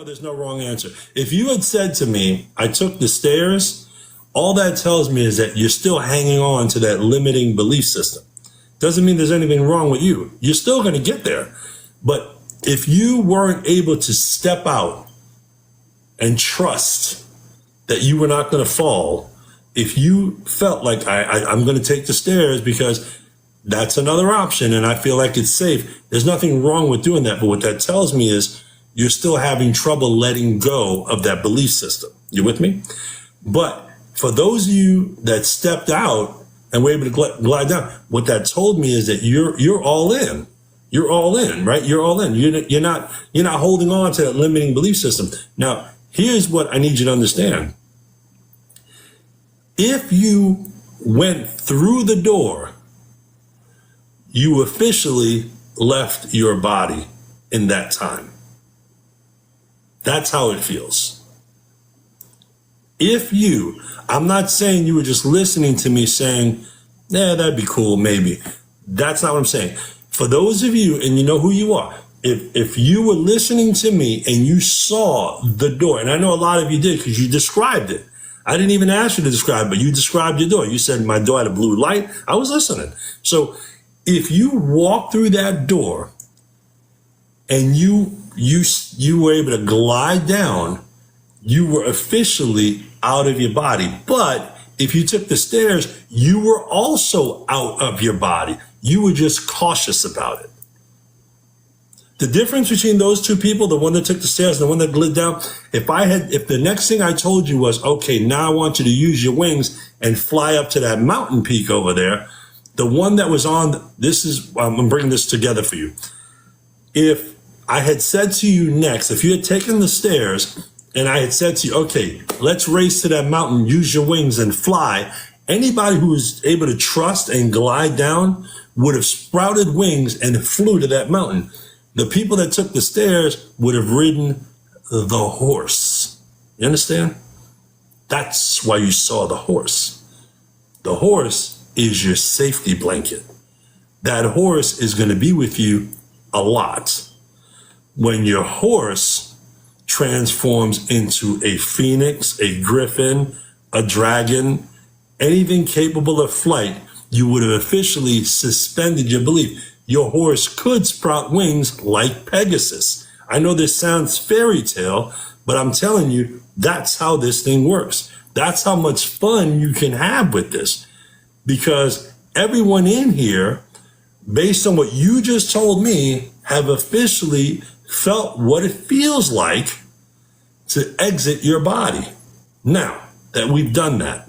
there's no wrong answer. If you had said to me, I took the stairs, all that tells me is that you're still hanging on to that limiting belief system. Doesn't mean there's anything wrong with you. You're still going to get there. But if you weren't able to step out and trust that you were not going to fall, if you felt like I'm going to take the stairs because that's another option and I feel like it's safe, there's nothing wrong with doing that. But what that tells me is you're still having trouble letting go of that belief system. You with me? But for those of you that stepped out and were able to glide down, what that told me is that you're all in. You're all in, right? You're all in. You're not holding on to that limiting belief system. Now, here's what I need you to understand. If you went through the door, you officially left your body in that time. That's how it feels. I'm not saying you were just listening to me saying, yeah, that'd be cool, maybe. That's not what I'm saying. For those of you, and you know who you are, if you were listening to me and you saw the door, and I know a lot of you did because you described it. I didn't even ask you to describe it, but you described your door. You said, my door had a blue light. I was listening. So if you walk through that door and you were able to glide down, you were officially out of your body. But if you took the stairs, you were also out of your body. You were just cautious about it. The difference between those two people, the one that took the stairs and the one that glid down, if the next thing I told you was, okay, now I want you to use your wings and fly up to that mountain peak over there, the one that was on, I'm bringing this together for you. If I had said to you next, if you had taken the stairs and I had said to you, okay, let's race to that mountain, use your wings and fly, anybody who was able to trust and glide down would have sprouted wings and flew to that mountain. The people that took the stairs would have ridden the horse. You understand? That's why you saw the horse. The horse is your safety blanket. That horse is going to be with you a lot. When your horse transforms into a phoenix, a griffin, a dragon, anything capable of flight, you would have officially suspended your belief. Your horse could sprout wings like Pegasus. I know this sounds fairy tale, but I'm telling you, that's how this thing works. That's how much fun you can have with this. Because everyone in here, based on what you just told me, have officially felt what it feels like to exit your body. Now that we've done that,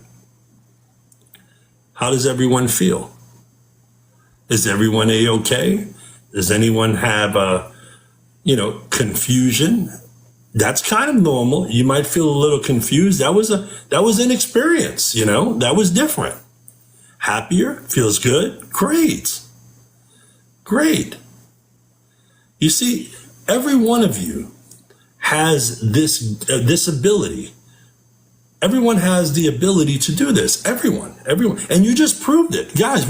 how does everyone feel? Is everyone A-okay? Does anyone have confusion? That's kind of normal. You might feel a little confused. That was an experience, that was different. Happier? Feels good? Great. You see, every one of you has this ability. Everyone has the ability to do this. Everyone. And you just proved it. Guys,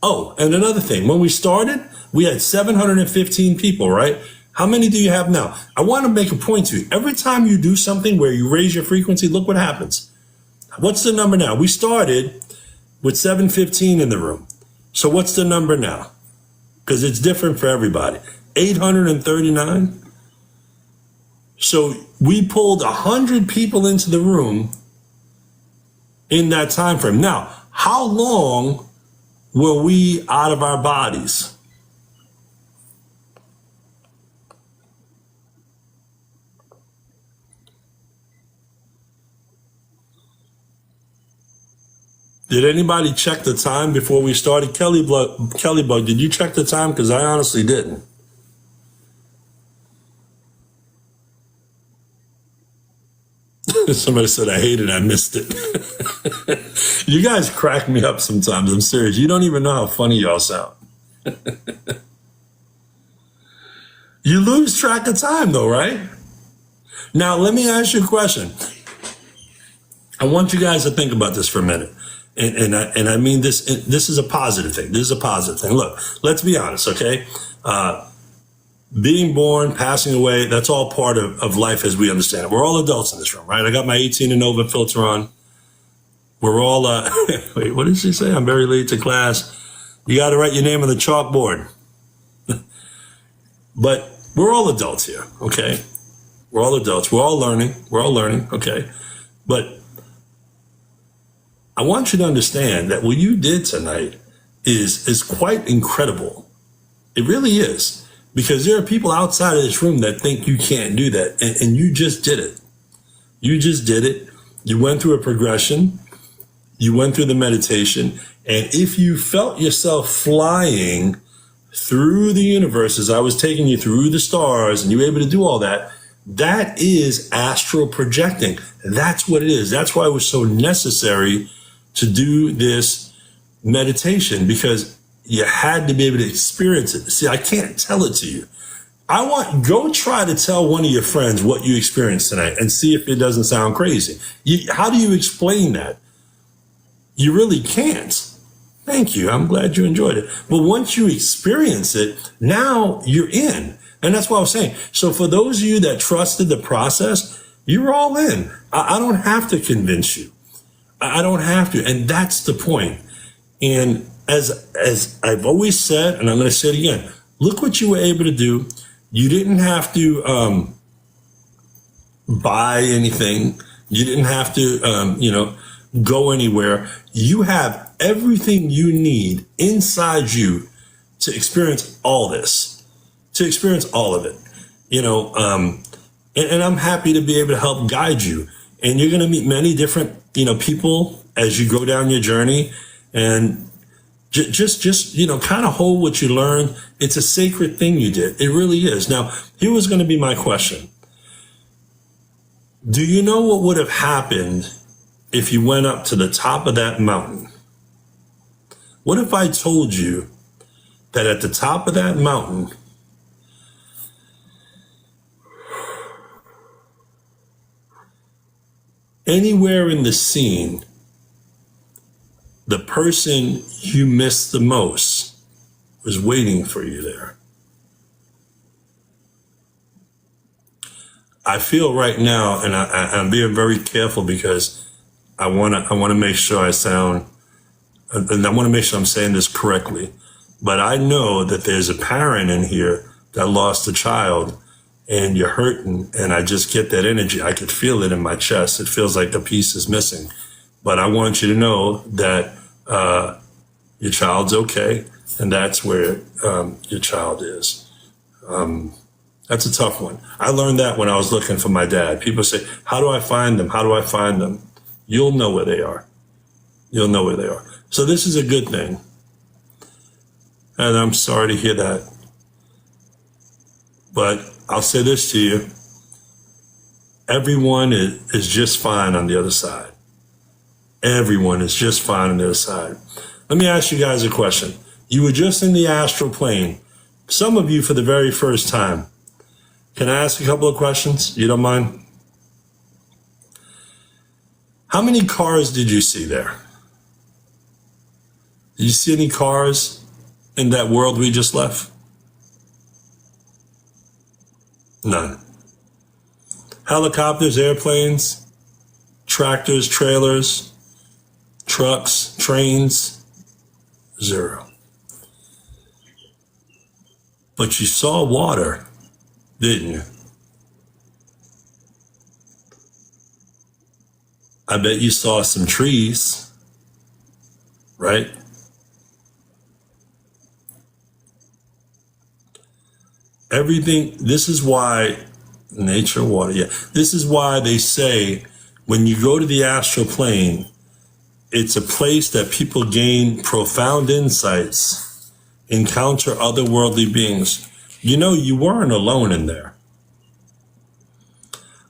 and another thing, when we started, we had 715 people, right? How many do you have now? I want to make a point to you. Every time you do something where you raise your frequency, look what happens. What's the number now? We started with 715 in the room. So what's the number now? Because it's different for everybody. 839. So we pulled 100 people into the room in that time frame. Now, how long were we out of our bodies? Did anybody check the time before we started? Kelly Bug, did you check the time? Because I honestly didn't. Somebody said, I hate it, I missed it. You guys crack me up sometimes. I'm serious. You don't even know how funny y'all sound. You lose track of time though, right? Now, let me ask you a question. I want you guys to think about this for a minute. And I mean this is a positive thing. This is a positive thing. Look, let's be honest, okay? being born, passing away, that's all part of life as we understand it. We're all adults in this room, right? I got my 18 and over filter on. We're all, wait, what did she say? I'm very late to class. You got to write your name on the chalkboard. But we're all adults here, okay? We're all adults. We're all learning. Okay? But I want you to understand that what you did tonight is quite incredible. It really is. Because there are people outside of this room that think you can't do that. And you just did it. You just did it. You went through a progression. You went through the meditation. And if you felt yourself flying through the universe as I was taking you through the stars and you were able to do all that, that is astral projecting. That's what it is. That's why it was so necessary to do this meditation, because you had to be able to experience it. See, I can't tell it to you. Go try to tell one of your friends what you experienced tonight and see if it doesn't sound crazy. How do you explain that? You really can't. Thank you. I'm glad you enjoyed it. But once you experience it, now you're in. And that's what I was saying. So for those of you that trusted the process, you're all in. I don't have to convince you. I don't have to. And that's the point. And as I've always said, and I'm going to say it again, look what you were able to do. You didn't have to buy anything. You didn't have to, go anywhere. You have everything you need inside you to experience all this, to experience all of it, and I'm happy to be able to help guide you. And you're going to meet many different, people as you go down your journey, and just kind of hold what you learned. It's a sacred thing you did. It really is. Now, here was going to be my question. Do you know what would have happened if you went up to the top of that mountain? What if I told you that at the top of that mountain, anywhere in the scene, the person you missed the most was waiting for you there? I feel right now, and I'm being very careful because I want to make sure I sound, and I want to make sure I'm saying this correctly, but I know that there's a parent in here that lost a child, and you're hurting, and I just get that energy. I could feel it in my chest. It feels like a piece is missing. But I want you to know that your child's okay, and that's where your child is. That's a tough one. I learned that when I was looking for my dad. People say, how do I find them? How do I find them? You'll know where they are. You'll know where they are. So this is a good thing. And I'm sorry to hear that. But I'll say this to you. Everyone is just fine on the other side. Everyone is just fine on the other side. Let me ask you guys a question. You were just in the astral plane. Some of you for the very first time. Can I ask a couple of questions? You don't mind? How many cars did you see there? Did you see any cars in that world we just left? None. Helicopters, airplanes, tractors, trailers, trucks, trains, zero. But you saw water, didn't you? I bet you saw some trees, right? Everything, this is why nature, water, this is why they say when you go to the astral plane, it's a place that people gain profound insights, encounter otherworldly beings. You weren't alone in there.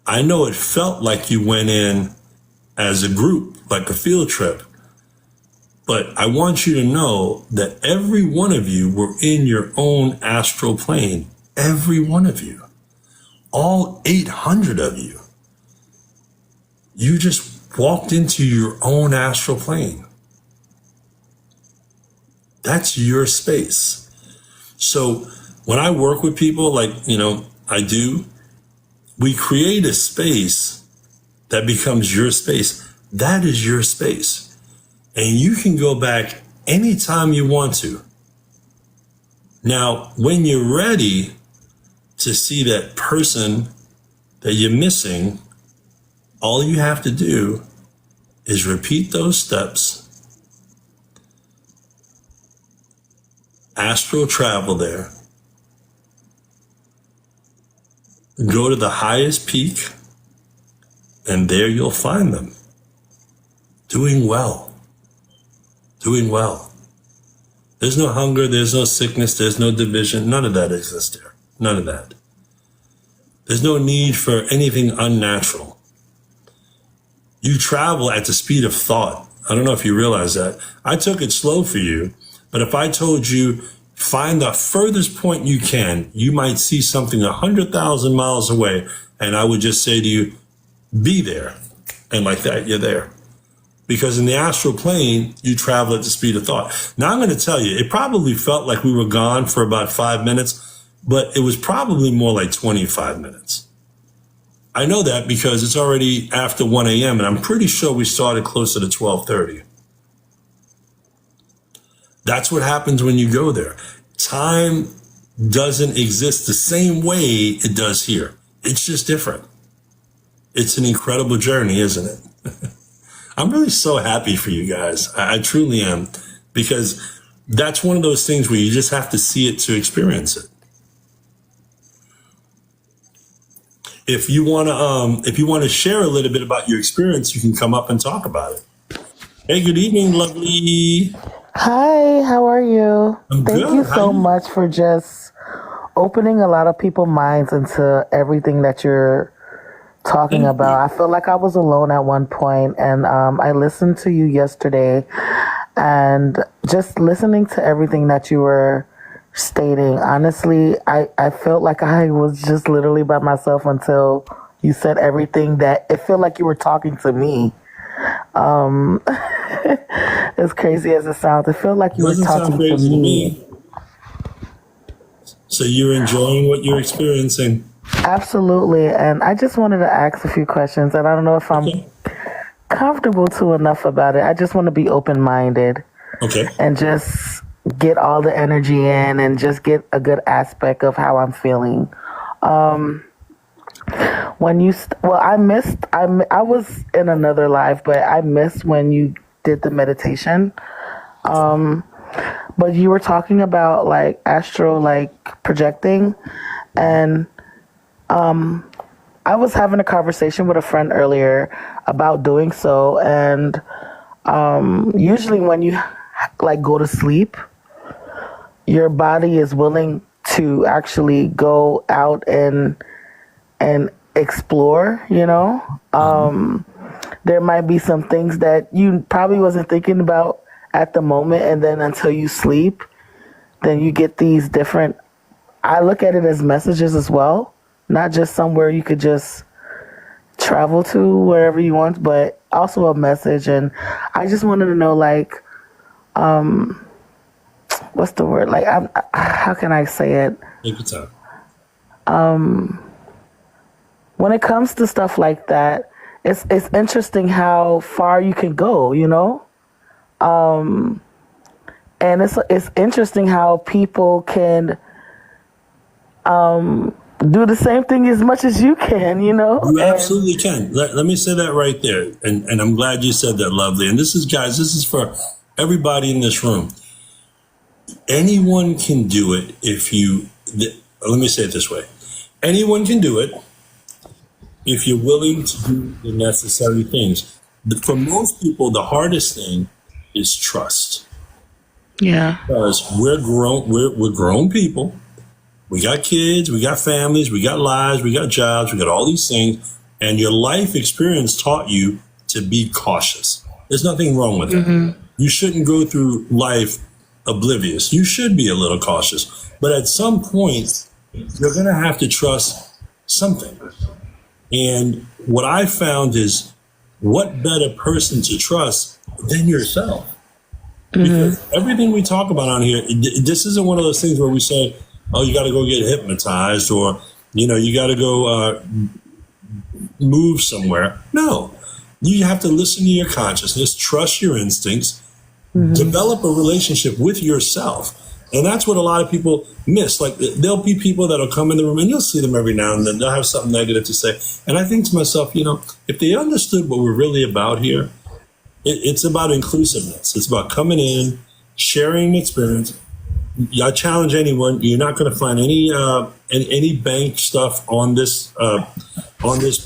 I know it felt like you went in as a group, like a field trip. But I want you to know that every one of you were in your own astral plane. Every one of you. All 800 of you. You just walked into your own astral plane. That's your space. So when I work with people, like, I do, we create a space that becomes your space. That is your space. And you can go back anytime you want to. Now, when you're ready to see that person that you're missing, all you have to do is repeat those steps, astral travel there, go to the highest peak, and there you'll find them doing well, doing well. There's no hunger, there's no sickness, there's no division. None of that exists there. None of that. There's no need for anything unnatural. You travel at the speed of thought. I don't know if you realize that. I took it slow for you, but if I told you, find the furthest point you can, you might see something 100,000 miles away, and I would just say to you, be there. And like that, you're there. Because in the astral plane, you travel at the speed of thought. Now, I'm going to tell you, it probably felt like we were gone for about 5 minutes, but it was probably more like 25 minutes. I know that because it's already after 1 a.m., and I'm pretty sure we started closer to 12:30. That's what happens when you go there. Time doesn't exist the same way it does here. It's just different. It's an incredible journey, isn't it? I'm really so happy for you guys. I truly am, because that's one of those things where you just have to see it to experience it. If you want to share a little bit about your experience, you can come up and talk about it. Hey, good evening, lovely. Hi, how are you? I'm Thank good. you How so you? much for just opening a lot of people's minds into everything that you're talking Thank you. about. I feel like I was alone at one point, and I listened to you yesterday, and just listening to everything that you were stating, honestly, I felt like I was just literally by myself until you said everything that it felt like you were talking to me. Um, as crazy as it sounds, it felt like you were Doesn't sound talking to crazy to me. me. So you're enjoying what you're experiencing. Absolutely. And I just wanted to ask a few questions, and I don't know if I'm Okay. comfortable to enough about it. I just want to be open minded Okay. and just get all the energy in and just get a good aspect of how I'm feeling. Um, when you, I was in another life, but I missed when you did the meditation. Um, but you were talking about like astral, like projecting, and I was having a conversation with a friend earlier about doing so, and usually when you like go to sleep, your body is willing to actually go out and explore. There might be some things that you probably wasn't thinking about at the moment, and then until you sleep, then you get these different. I look at it as messages as well, not just somewhere you could just travel to wherever you want, but also a message. And I just wanted to know, like, what's the word? Like, how can I say it? Take your time. When it comes to stuff like that, it's interesting how far you can go, and it's interesting how people can do the same thing as much as you can, You and absolutely can. Let me say that right there. And I'm glad you said that, lovely. And this is, guys, this is for everybody in this room. Anyone can do it let me say it this way. Anyone can do it if you're willing to do the necessary things. But for most people, the hardest thing is trust. yeah, Because we're grown people. We got kids, we got families, we got lives, we got jobs, we got all these things. And your life experience taught you to be cautious. There's nothing wrong with that. You shouldn't go through life oblivious. You should be a little cautious. But at some point, you're going to have to trust something. And what I found is, what better person to trust than yourself? Because everything we talk about on here, this isn't one of those things where we say, oh, you got to go get hypnotized, or you got to go move somewhere. No, you have to listen to your consciousness, trust your instincts, develop a relationship with yourself. And that's what a lot of people miss. Like, there'll be people that'll come in the room, and you'll see them every now and then. They'll have something negative to say. And I think to myself, if they understood what we're really about here, it's about inclusiveness. It's about coming in, sharing an experience. I challenge anyone. You're not going to find any bank stuff on this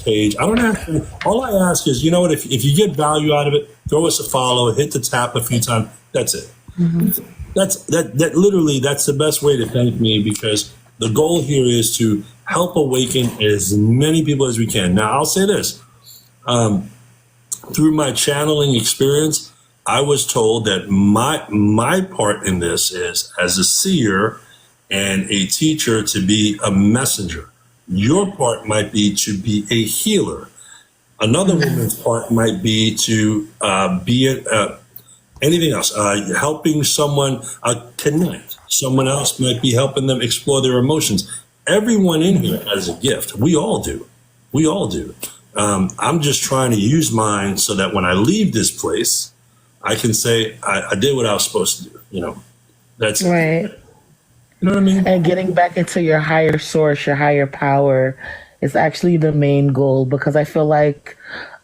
page. I don't ask. All I ask is, what? If you get value out of it, throw us a follow, hit the tap a few times. That's it. That literally, that's the best way to thank me, because the goal here is to help awaken as many people as we can. Now, I'll say this. Through my channeling experience, I was told that my part in this is, as a seer and a teacher, to be a messenger. Your part might be to be a healer. Another woman's part might be to be anything else, helping someone connect. Someone else might be helping them explore their emotions. Everyone in here has a gift. We all do. We all do. I'm just trying to use mine so that when I leave this place, I can say I did what I was supposed to do. That's Right. You know what I mean? And getting back into your higher source, your higher power, is actually the main goal, because I feel like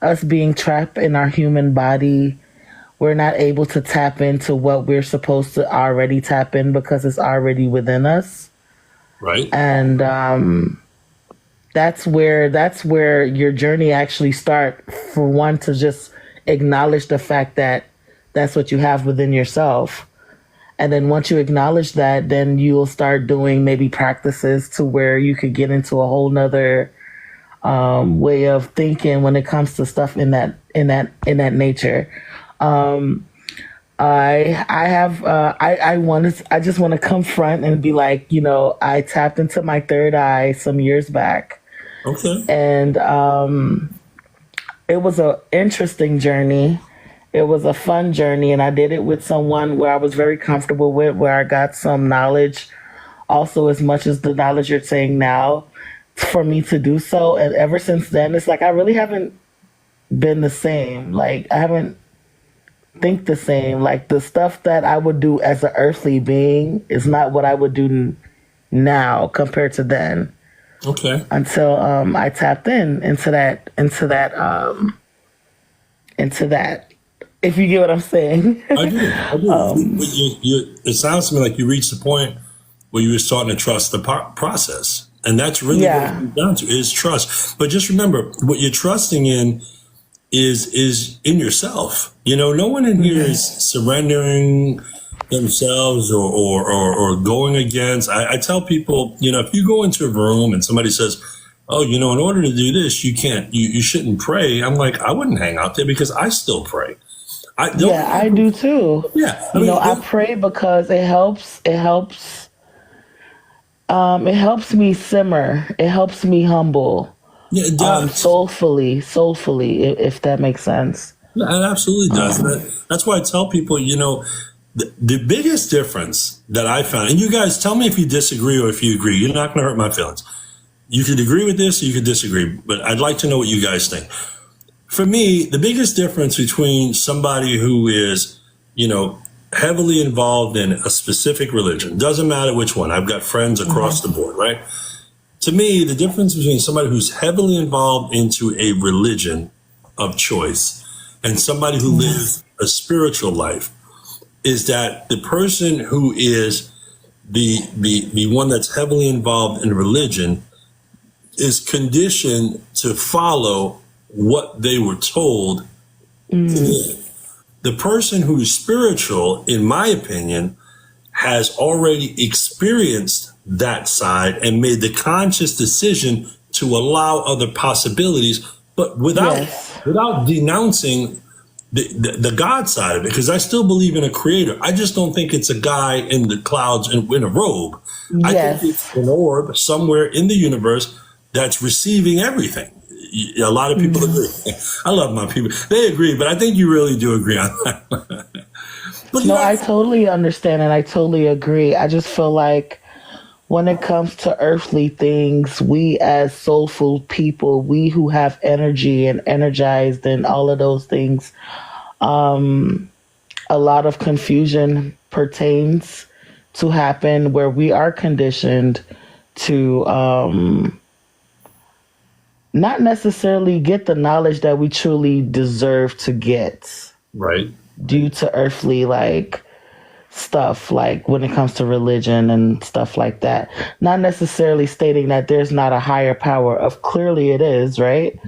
us being trapped in our human body, we're not able to tap into what we're supposed to already tap in, because it's already within us. Right. And that's where your journey actually start, for one, to just acknowledge the fact that that's what you have within yourself. And then once you acknowledge that, then you'll start doing maybe practices to where you could get into a whole nother way of thinking when it comes to stuff in that nature. I just want to confront and be like, I tapped into my third eye some years back. Okay. And it was an interesting journey. It was a fun journey, and I did it with someone where I was very comfortable with, where I got some knowledge, also as much as the knowledge you're saying now, for me to do so. And ever since then, it's like I really haven't been the same. Like, I haven't think the same. Like, the stuff that I would do as an earthly being is not what I would do now compared to then. Okay. Until I tapped into that. If you get what I'm saying. I do. But it sounds to me like you reached the point where you were starting to trust the process. And that's really what it comes down to, is trust. But just remember, what you're trusting in is in yourself. No one in here is surrendering themselves or going against. I tell people, if you go into a room and somebody says, oh, in order to do this, you shouldn't pray. I'm like, I wouldn't hang out there, because I still pray. I do too. Yeah. I pray because it helps me simmer. It helps me humble. Yeah, it does. Soulfully, if that makes sense. Yeah, it absolutely does. That's why I tell people, the biggest difference that I found, and you guys tell me if you disagree or if you agree. You're not going to hurt my feelings. You could agree with this, or you could disagree, but I'd like to know what you guys think. For me, the biggest difference between somebody who is, heavily involved in a specific religion, doesn't matter which one. I've got friends across the board, right? To me, the difference between somebody who's heavily involved into a religion of choice and somebody who lives a spiritual life is that the person who is the one that's heavily involved in religion is conditioned to follow what they were told to do. The person who is spiritual, in my opinion, has already experienced that side and made the conscious decision to allow other possibilities, but without denouncing the God side of it, because I still believe in a creator. I just don't think it's a guy in the clouds in a robe. I think it's an orb somewhere in the universe that's receiving everything. A lot of people agree. I love my people. They agree, but I think you really do agree on that. But I totally understand and I totally agree. I just feel like when it comes to earthly things, we as soulful people, we who have energy and energized and all of those things, a lot of confusion pertains to happen where we are conditioned to not necessarily get the knowledge that we truly deserve to get Right. due to earthly stuff, like when it comes to religion and stuff like that. Not necessarily stating that there's not a higher power, of clearly it is, right?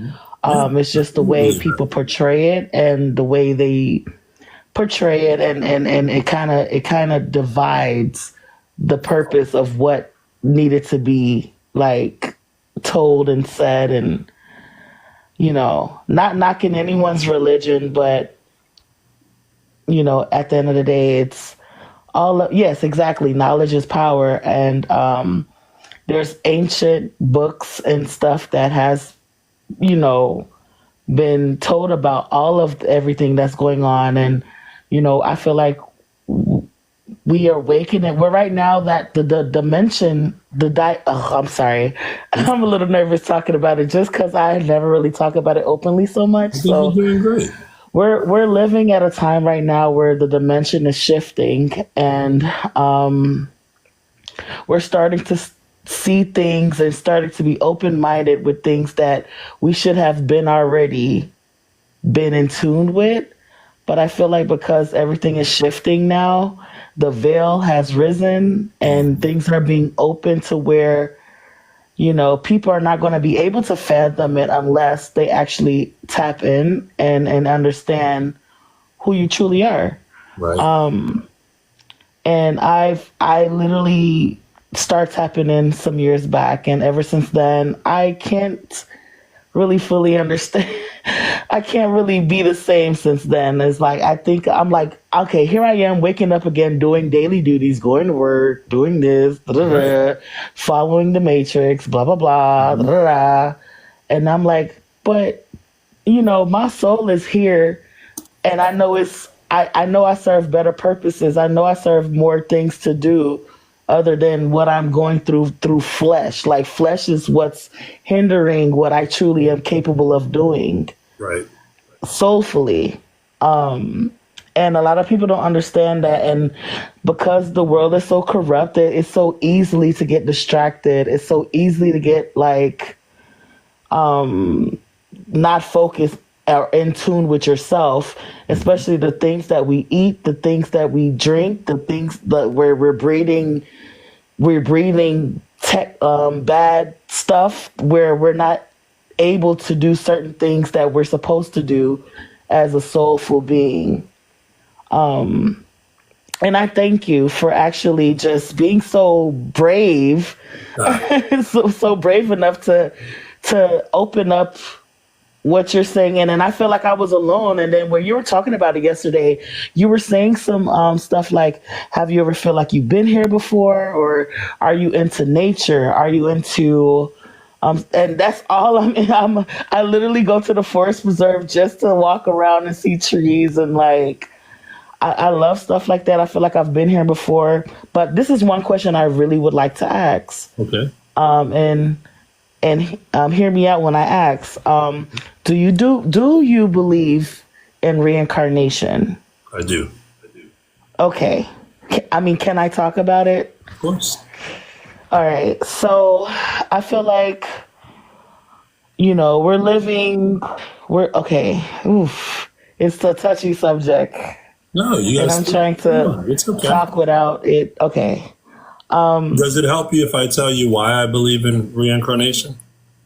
It's just the way people portray it and the way they portray it, and it kind of divides the purpose of what needed to be told and said. And not knocking anyone's religion, but at the end of the day, it's yes, exactly, knowledge is power. And there's ancient books and stuff that has been told about all of everything that's going on. And I feel like we are waking it. We're right now that the dimension, I'm sorry. I'm a little nervous talking about it just because I never really talk about it openly so much. I think you're doing great. We're living at a time right now where the dimension is shifting, and we're starting to see things and starting to be open-minded with things that we should have already been in tune with. But I feel like because everything is shifting now, the veil has risen and things are being open to where, people are not going to be able to fathom it unless they actually tap in and understand who you truly are. Right. And I literally start tapping in some years back, and ever since then, I can't really fully understand. I can't really be the same since then. It's I think I'm okay, here I am waking up again, doing daily duties, going to work, doing this, following the matrix, blah, blah, blah, and I'm but, my soul is here, and I know I know I serve better purposes. I know I serve more things to do other than what I'm going through flesh. Flesh is what's hindering what I truly am capable of doing. Right. Soulfully. And a lot of people don't understand that. And because the world is so corrupted, it's so easily to get distracted. It's so easily to get not focused or in tune with yourself, especially the things that we eat, the things that we drink, the things that where we're breathing bad stuff, where we're not able to do certain things that we're supposed to do as a soulful being. And I thank you for actually just being so brave, so brave enough to open up what you're saying. And I feel like I was alone. And then when you were talking about it yesterday, you were saying some stuff like, have you ever feel like you've been here before? Or are you into nature? Are you into, and that's all I literally go to the forest preserve just to walk around and see trees. And I love stuff like that. I feel like I've been here before, but this is one question I really would like to ask. Okay. And hear me out when I ask. Do you believe in reincarnation? I do. Okay. Can I talk about it? Of course. All right. So I feel like, we're okay. Oof. It's a touchy subject. No, you And guys. I'm trying to It's okay. talk without it. Okay. Does it help you if I tell you why I believe in reincarnation?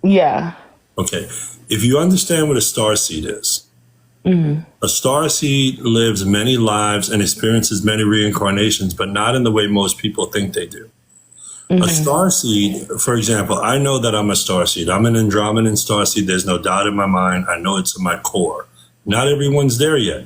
Yeah. Okay. If you understand what a starseed is, a starseed lives many lives and experiences many reincarnations, but not in the way most people think they do. A starseed, for example, I know that I'm a starseed. I'm an Andromedan starseed. There's no doubt in my mind. I know it's in my core. Not everyone's there yet.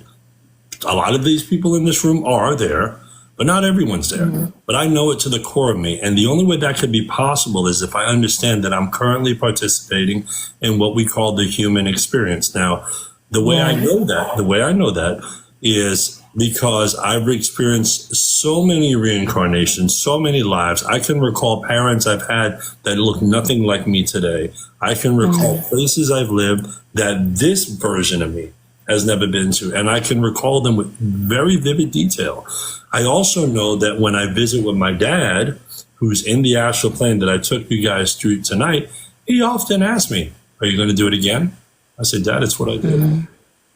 A lot of these people in this room are there, but not everyone's there. But I know it to the core of me. And the only way that could be possible is if I understand that I'm currently participating in what we call the human experience. Now, the way I know that is because I've experienced so many reincarnations, so many lives. I can recall parents I've had that look nothing like me today. I can recall places I've lived that this version of me has never been to, and I can recall them with very vivid detail. I also know that when I visit with my dad, who's in the astral plane that I took you guys through tonight, he often asks me, "Are you going to do it again?" I said, "Dad, it's what I did."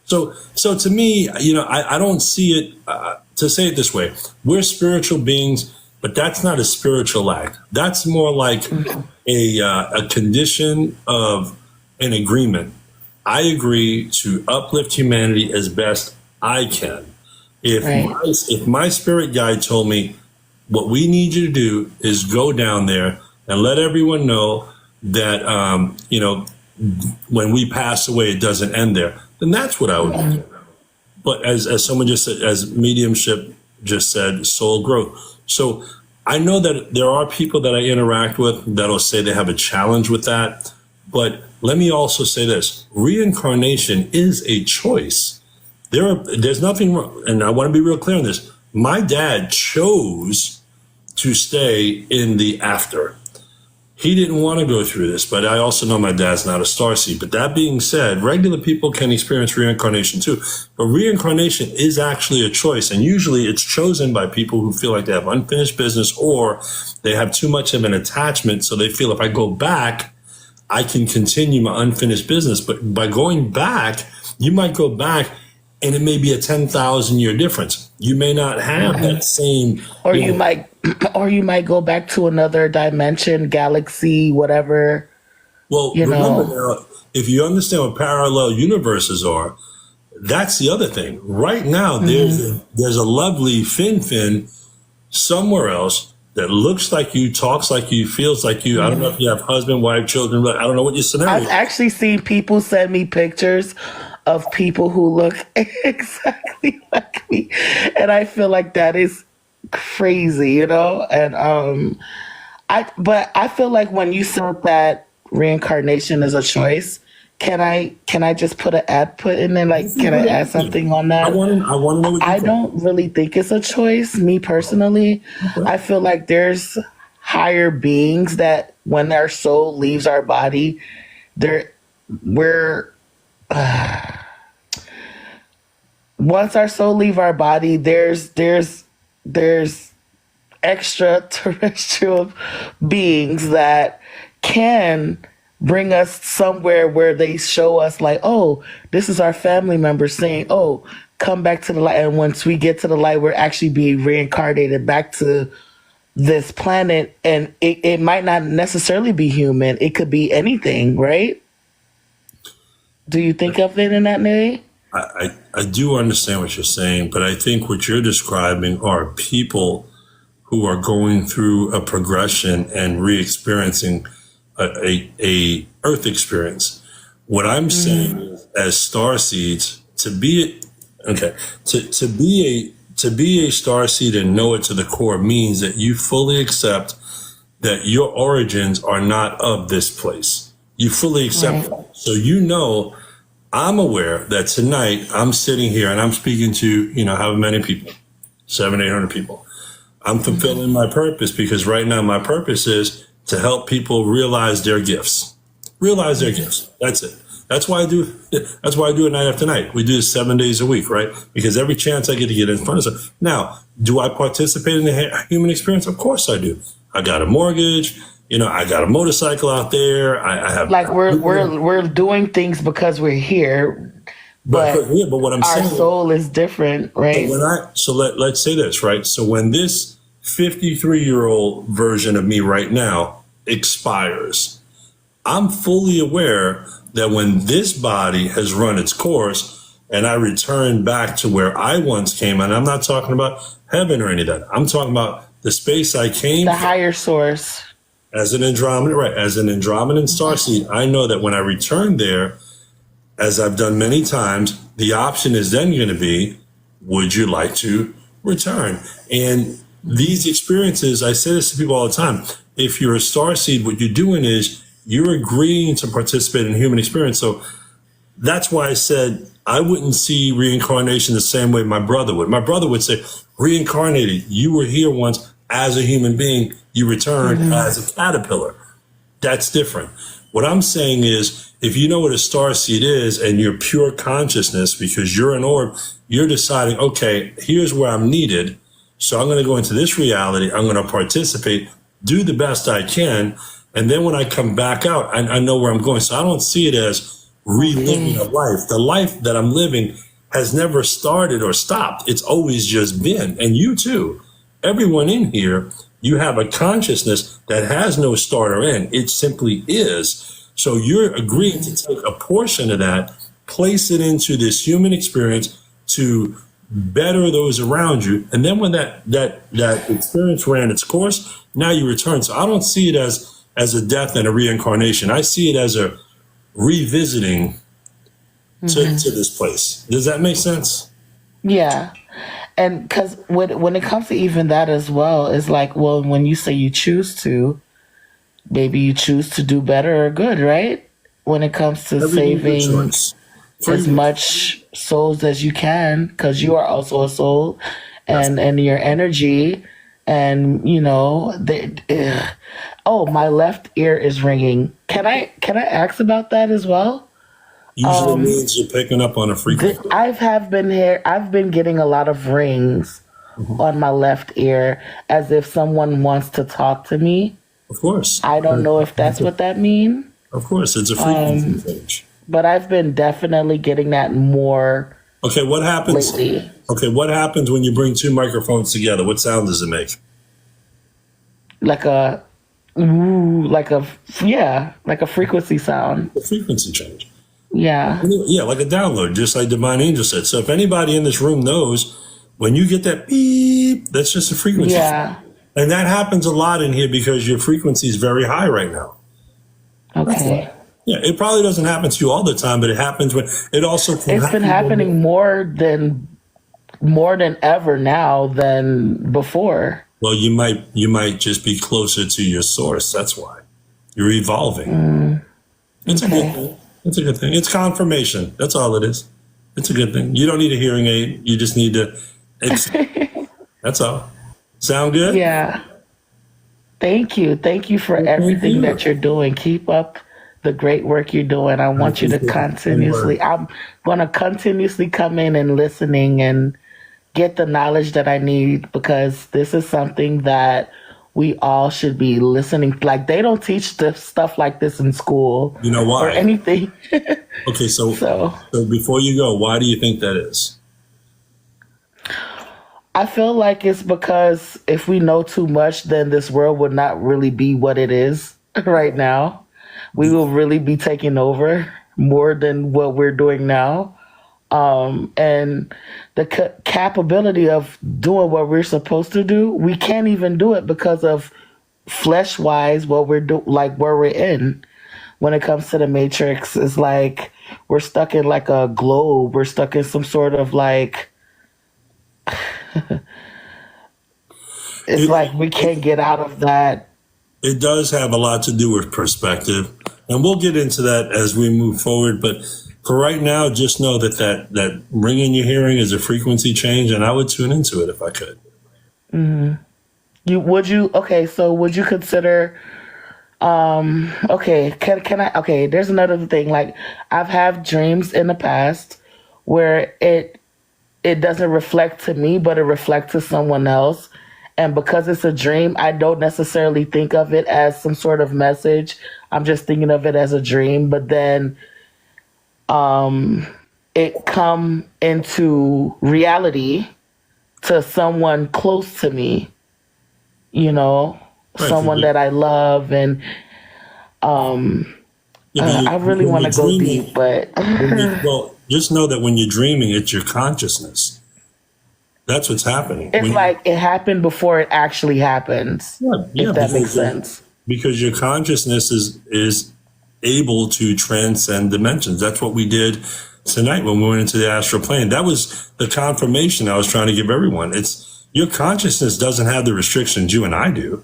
So to me, I don't see it, to say it this way, we're spiritual beings, but that's not a spiritual act. That's more like a condition of an agreement. I agree to uplift humanity as best I can. If my spirit guide told me, what we need you to do is go down there and let everyone know that, when we pass away, it doesn't end there, then that's what I would do. But as someone just said, as mediumship just said, soul growth. So I know that there are people that I interact with that'll say they have a challenge with that. But let me also say this, reincarnation is a choice. There's nothing wrong, and I want to be real clear on this. My dad chose to stay in the after. He didn't want to go through this, but I also know my dad's not a starseed. But that being said, regular people can experience reincarnation too. But reincarnation is actually a choice. And usually it's chosen by people who feel like they have unfinished business or they have too much of an attachment. So they feel if I go back, I can continue my unfinished business. But by going back, you might go back and it may be a 10,000 year difference. You may not have that same, or you might go back to another dimension, galaxy, whatever. Well, remember now, if you understand what parallel universes are, that's the other thing. Right now, there's a lovely Fin somewhere else that looks like you, talks like you, feels like you. I don't know if you have husband, wife, children. I don't know what your scenario is. I've actually seen people send me pictures of people who look exactly like me, and I feel like that is crazy, and I feel like when you said that reincarnation is a choice, can I just put an put in there, like, can I add something on that? I want to know what you think. don't really think it's a choice, me personally. I feel like there's higher beings that when our soul leaves our body, once our soul leave our body, there's extraterrestrial beings that can bring us somewhere where they show us like, oh, this is our family member saying, oh, come back to the light. And once we get to the light, we're actually being reincarnated back to this planet. And it might not necessarily be human. It could be anything, right? Do you think of it in that way? I do understand what you're saying, but I think what you're describing are people who are going through a progression and re-experiencing a Earth experience. What I'm saying is, as starseeds, to be a starseed and know it to the core means that you fully accept that your origins are not of this place. You fully accept that. So I'm aware that tonight I'm sitting here and I'm speaking to, however many people, 700-800 people. I'm fulfilling my purpose because right now my purpose is to help people realize their gifts. Realize their gifts. That's it. That's why I do it night after night. We do this 7 days a week, right? Because every chance I get to get in front of someone. Now, do I participate in the human experience? Of course I do. I got a mortgage. I got a motorcycle out there. I have we're doing things because we're here, but what I'm saying, our soul is different, right? Let's say this, right? So when this 53-year-old version of me right now expires, I'm fully aware that when this body has run its course and I return back to where I once came, and I'm not talking about heaven or any of that. I'm talking about the space I came the from. higher source. As an Andromedan, right? As an Andromedan starseed, I know that when I return there, as I've done many times, the option is then going to be, would you like to return? And these experiences, I say this to people all the time. If you're a starseed, what you're doing is you're agreeing to participate in human experience. So That's why I said I wouldn't see reincarnation the same way my brother would. My brother would say, reincarnated, you were here once as a human being, you returned as a caterpillar. That's different. What I'm saying is, if you know what a star seed is and you're pure consciousness because you're an orb, you're deciding, okay, here's where I'm needed. So I'm going to go into this reality. I'm going to participate, do the best I can. And then when I come back out, I know where I'm going. So I don't see it as reliving a life. The life that I'm living has never started or stopped. It's always just been. And you too. Everyone in here, you have a consciousness that has no start or end. It simply is. So you're agreeing to take a portion of that, place it into this human experience to better those around you. And then when that experience ran its course, now you return. So I don't see it as a death and a reincarnation. I see it as a revisiting to this place. Does that make sense? Yeah. And because when it comes to even that as well, it's like, well, when you say you choose to, maybe you choose to do better or good, right? When it comes to saving as much souls as you can, because you are also a soul, and your energy, and you know, oh, my left ear is ringing. Can I ask about that as well? Usually means you're picking up on a frequency. I've been getting a lot of rings on my left ear, as if someone wants to talk to me. Of course. I don't know if that's what that means. Of course, it's a frequency change. But I've been definitely getting that more. Okay, what happens? Lately. Okay, what happens when you bring two microphones together? What sound does it make? Like a frequency sound. A frequency change. Yeah. Yeah, like a download, just like Divine Angel said. So if anybody in this room knows, when you get that beep, that's just a frequency. Yeah. And that happens a lot in here because your frequency is very high right now. Okay. Yeah, it probably doesn't happen to you all the time, but it happens when it also can It's been happening more than ever now than before. Well, you might just be closer to your source. That's why. You're evolving. It's a good thing. It's a good thing. It's confirmation. That's all it is. It's a good thing. You don't need a hearing aid. You just need to. That's all. Sound good? Yeah. Thank you. Thank you for everything that you're doing. Keep up the great work you're doing. I want you to continuously, I'm going to continuously come in and listening and get the knowledge that I need, because this is something that we all should be listening. Like, they don't teach stuff like this in school. You know why? Or anything. Okay, so before you go, why do you think that is? I feel like it's because if we know too much, then this world would not really be what it is right now. We will really be taking over more than what we're doing now. And the capability of doing what we're supposed to do, we can't even do it because of flesh-wise what we're like where we're in. When it comes to the Matrix, it's like we're stuck in like a globe. We're stuck in some sort of like it's like we can't get out of that. It does have a lot to do with perspective, and we'll get into that as we move forward. But for right now, just know that ring in your hearing is a frequency change, and I would tune into it if I could. So would you consider? Okay, can I? Okay, there's another thing. Like, I've had dreams in the past where it doesn't reflect to me, but it reflects to someone else. And because it's a dream, I don't necessarily think of it as some sort of message. I'm just thinking of it as a dream. But then it come into reality to someone close to me, you know, right, someone that I love. And I really want to go deep, but well, just know that when you're dreaming, it's your consciousness. That's what's happening. It's like it happened before it actually happens. Yeah, if that makes sense. Because your consciousness is able to transcend dimensions. That's what we did tonight when we went into the astral plane. That was the confirmation I was trying to give everyone. It's your consciousness doesn't have the restrictions you and I do.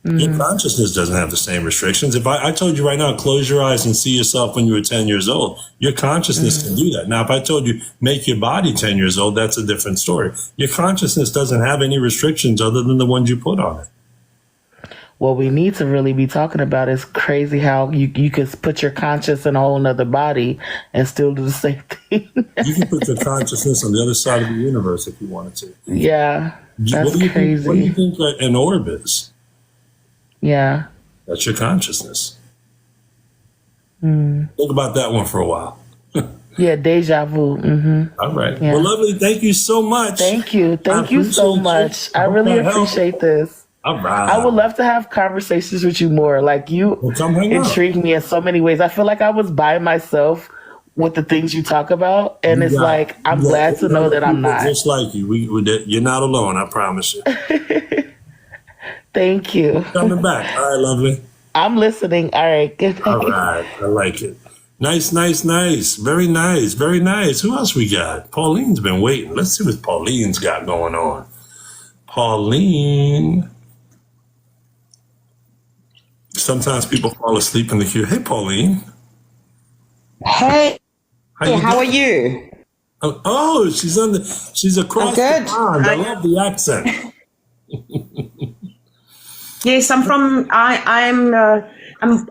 Your consciousness doesn't have the same restrictions. If I told you right now, close your eyes and see yourself when you were 10 years old, your consciousness can do that. Now, if I told you, make your body 10 years old, that's a different story. Your consciousness doesn't have any restrictions other than the ones you put on it. What we need to really be talking about is crazy how you could put your conscious in a whole nother body and still do the same thing. You can put your consciousness on the other side of the universe if you wanted to. Yeah, that's crazy. What do you think an orb is? Yeah. That's your consciousness. Think about that one for a while. Yeah, deja vu. All right. Yeah. Well, lovely. Thank you so much. Thank you. Thank you so much. I really appreciate this. All right. I would love to have conversations with you more. Like, you come hang out. intrigue me in so many ways. I feel like I was by myself with the things you talk about, and it's like, I'm glad to know that I'm not. Just like you. You're not alone, I promise you. Thank you. Coming back. All right, lovely. I'm listening. All right. Good night. All right. I like it. Nice, nice, nice. Very nice. Very nice. Who else we got? Pauline's been waiting. Let's see what Pauline's got going on. Pauline. Sometimes people fall asleep in the queue. Hey, Pauline. Hey, you how are doing? you? Oh, she's across the good. pond. I love the accent. Yes, I'm from. I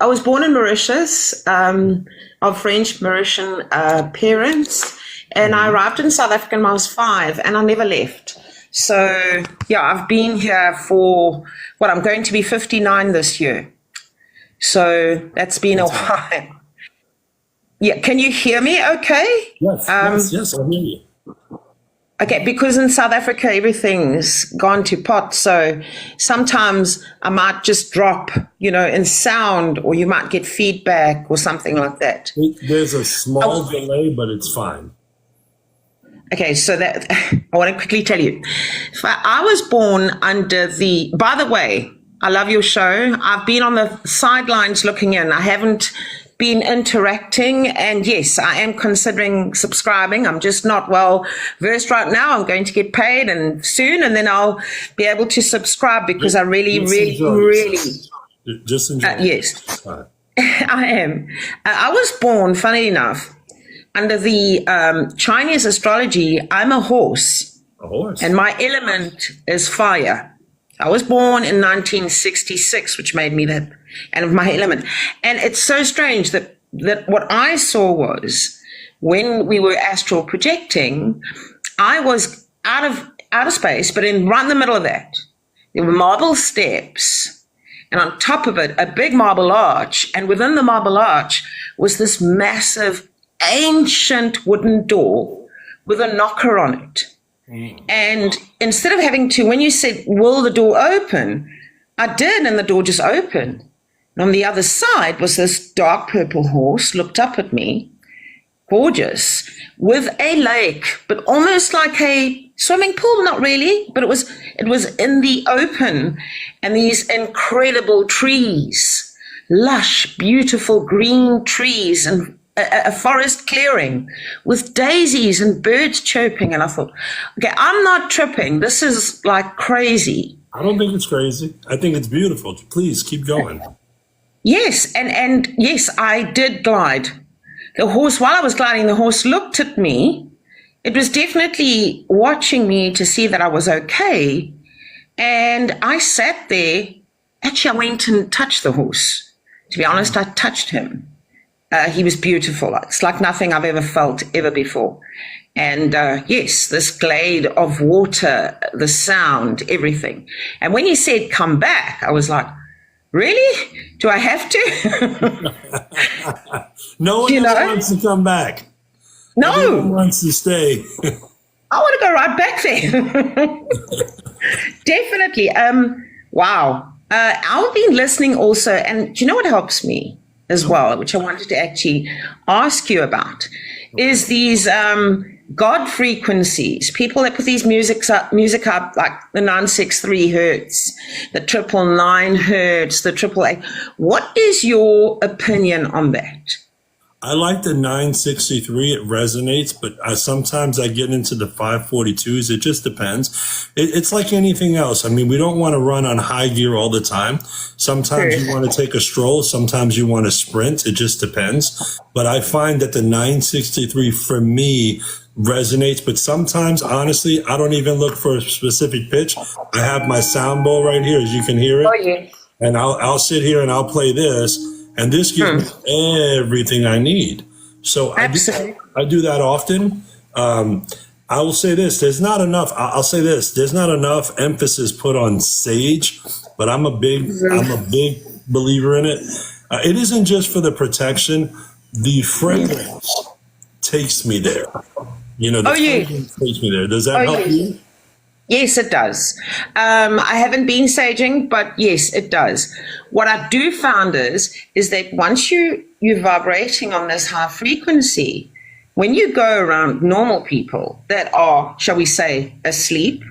was born in Mauritius, of French Mauritian parents, and I arrived in South Africa when I was 5, and I never left. So yeah, I've been here for I'm going to be 59 this year. So that's been a while. Yeah, can you hear me? Okay. Yes, I hear you. Okay, because in South Africa, everything's gone to pot. So sometimes I might just drop, in sound, or you might get feedback or something like that. There's a small delay, but it's fine. Okay, so that I want to quickly tell you. I was born under by the way, I love your show. I've been on the sidelines looking in. I haven't been interacting, and yes, I am considering subscribing. I'm just not well versed right now. I'm going to get paid and soon, and then I'll be able to subscribe because I really just enjoy. Yes, I am. I was born, funny enough, under the Chinese astrology. I'm a horse. A horse. And my element is fire. I was born in 1966, which made me that, and of my element. And it's so strange that what I saw was, when we were astral projecting, I was out of space, but right in the middle of that, there were marble steps, and on top of it, a big marble arch, and within the marble arch was this massive, ancient wooden door with a knocker on it. And instead of having to, when you said, will the door open? I did, and the door just opened. And on the other side was this dark purple horse, looked up at me, gorgeous, with a lake, but almost like a swimming pool, not really, but it was in the open, and these incredible trees, lush, beautiful green trees, and a forest clearing with daisies and birds chirping. And I thought, okay, I'm not tripping. This is like crazy. I don't think it's crazy. I think it's beautiful. Please keep going. Yes. And yes, I did glide. The horse, while I was gliding, the horse looked at me. It was definitely watching me to see that I was okay. And I sat there. Actually, I went and touched the horse. To be honest, I touched him. He was beautiful. It's like nothing I've ever felt ever before. And yes, this glade of water, the sound, everything. And when you said come back, I was like, really? Do I have to? No one wants to come back. No. Everyone wants to stay. I want to go right back there. Definitely. Wow. I've been listening also, and do you know what helps me as well, which I wanted to actually ask you about, is these God frequencies. People that put these music up, like the 963 hertz, the 999 hertz, the 888. What is your opinion on that? I like the 963. It resonates, but sometimes I get into the 542s. It just depends. It's like anything else. I mean, we don't want to run on high gear all the time. Sometimes you want to take a stroll. Sometimes you want to sprint. It just depends. But I find that the 963 for me resonates. But sometimes, honestly, I don't even look for a specific pitch. I have my sound bowl right here, as you can hear it. Oh, yes. And I'll sit here and I'll play this, and this gives me everything I need. So Absolutely. I do that often. I will say this: there's not enough. I'll say this: there's not enough emphasis put on sage, but I'm a big believer in it. It isn't just for the protection; the fragrance takes me there. You know, the Oh, yeah. fragrance takes me there. Does that Oh, help yes. you? Yes, it does. I haven't been saging, but yes, it does. What I do found is that once you're vibrating on this high frequency, when you go around normal people that are, shall we say, asleep,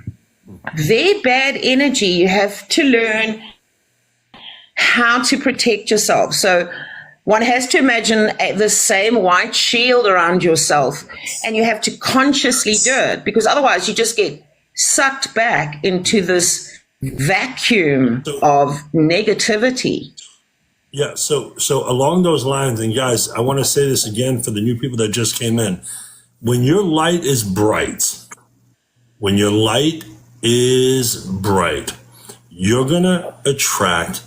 their bad energy, you have to learn how to protect yourself. So one has to imagine the same white shield around yourself, and you have to consciously do it, because otherwise you just get sucked back into this vacuum of negativity. Yeah, so along those lines, and guys, I want to say this again for the new people that just came in. When your light is bright, you're gonna attract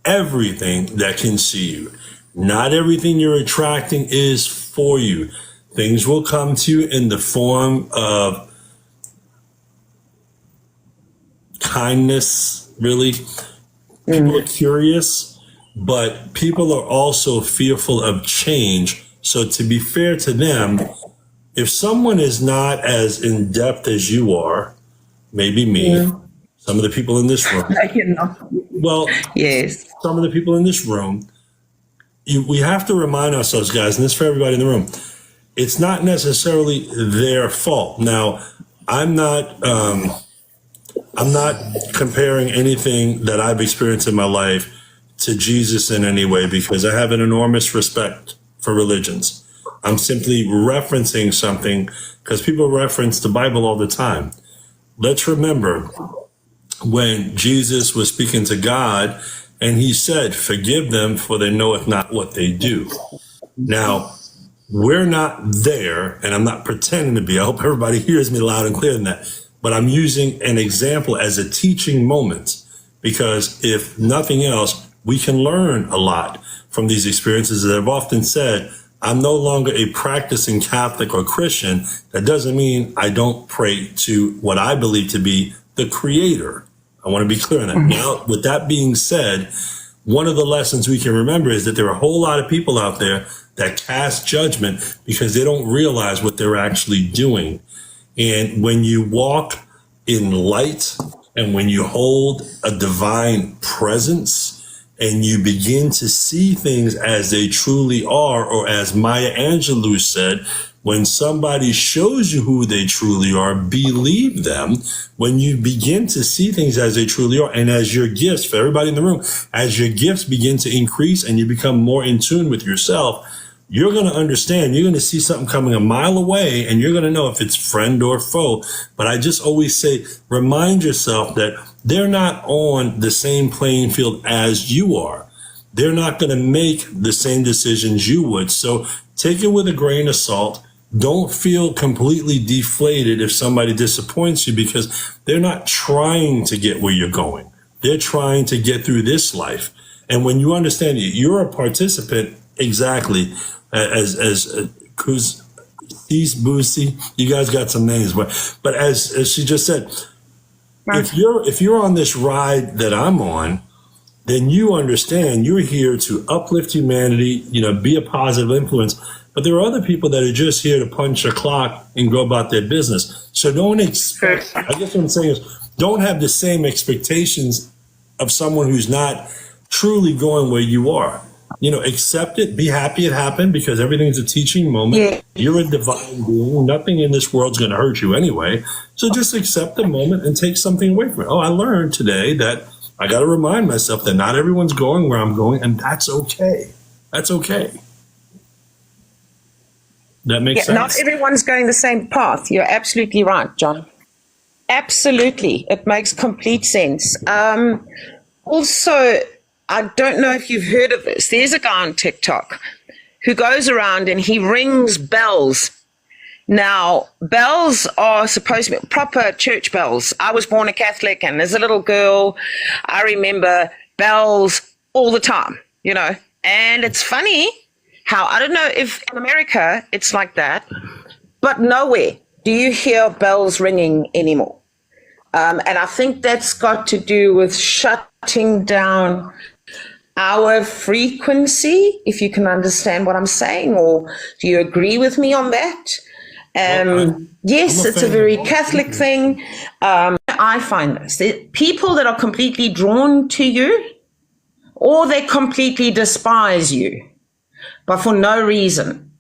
everything that can see you. Not everything you're attracting is for you. Things will come to you in the form of kindness, really. People are curious, but people are also fearful of change. So to be fair to them, if someone is not as in depth as you are, maybe me, some of the people in this room, You know. well, Yes. some of the people in this room, we have to remind ourselves, guys, and this is for everybody in the room, it's not necessarily their fault. Now, I'm not comparing anything that I've experienced in my life to Jesus in any way, because I have an enormous respect for religions. I'm simply referencing something because people reference the Bible all the time. Let's remember when Jesus was speaking to God and he said, "Forgive them, for they knoweth not what they do." Now, we're not there, and I'm not pretending to be. I hope everybody hears me loud and clear in that. But I'm using an example as a teaching moment, because if nothing else, we can learn a lot from these experiences. As I've often said, I'm no longer a practicing Catholic or Christian. That doesn't mean I don't pray to what I believe to be the Creator. I want to be clear on that. Now, with that being said, one of the lessons we can remember is that there are a whole lot of people out there that cast judgment because they don't realize what they're actually doing. And when you walk in light, and when you hold a divine presence, and you begin to see things as they truly are, or as Maya Angelou said, when somebody shows you who they truly are, believe them. When you begin to see things as they truly are, and as your gifts, for everybody in the room, as your gifts begin to increase and you become more in tune with yourself, you're going to understand. You're going to see something coming a mile away, and you're going to know if it's friend or foe. But I just always say, remind yourself that they're not on the same playing field as you are. They're not going to make the same decisions you would. So take it with a grain of salt. Don't feel completely deflated if somebody disappoints you, because they're not trying to get where you're going. They're trying to get through this life. And when you understand you're a participant, exactly as Kuz, Boosie, you guys got some names, but as she just said, if you're on this ride that I'm on, then you understand you're here to uplift humanity, be a positive influence. But there are other people that are just here to punch a clock and go about their business. So don't expect, I guess what I'm saying is, don't have the same expectations of someone who's not truly going where you are. Accept it, be happy it happened, because everything's a teaching moment. Yeah. You're a divine being. Nothing in this world's going to hurt you anyway. So just accept the moment and take something away from it. Oh, I learned today that I got to remind myself that not everyone's going where I'm going, and that's okay. That's okay. That makes Yeah, not sense. everyone's going the same path. You're absolutely right, John. Absolutely. It makes complete sense. Also, I don't know if you've heard of this. There's a guy on TikTok who goes around and he rings bells. Now, bells are supposed to be proper church bells. I was born a Catholic, and as a little girl, I remember bells all the time, you know. And it's funny how, I don't know if in America it's like that, but nowhere do you hear bells ringing anymore. And I think that's got to do with shutting down our frequency, if you can understand what I'm saying, or do you agree with me on that? Yes, I'm a it's a fan very of both. Catholic thing. I find this. People that are completely drawn to you, or they completely despise you, but for no reason.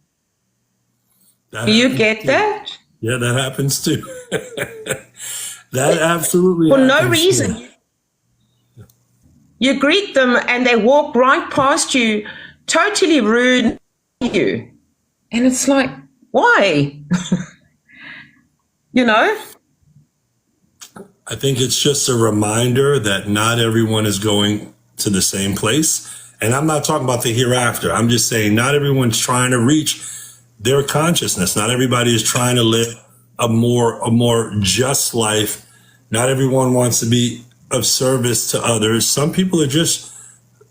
That Do you happens get too. that? Yeah, that happens too. That absolutely For no happens too. reason. You greet them and they walk right past you, totally rude to you. And it's like, why? You know? I think it's just a reminder that not everyone is going to the same place. And I'm not talking about the hereafter. I'm just saying not everyone's trying to reach their consciousness. Not everybody is trying to live a more just life. Not everyone wants to be of service to others. Some people are just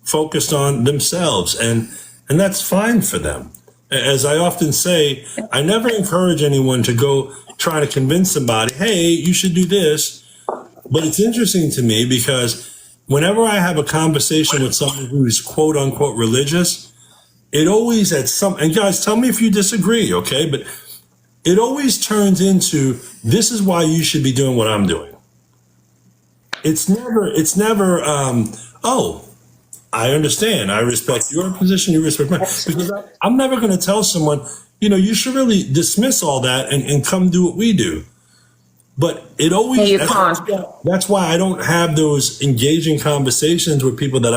focused on themselves, and that's fine for them. As I often say, I never encourage anyone to go try to convince somebody, hey, you should do this. But it's interesting to me because whenever I have a conversation with someone who's quote unquote religious, it always at some, and guys, tell me if you disagree, okay? But it always turns into, this is why you should be doing what I'm doing. It's never, oh, I understand. I respect your position. You respect mine. Because I'm never going to tell someone, you know, you should really dismiss all that and come do what we do. But it always, Yeah, you can't. that's why I don't have those engaging conversations with people that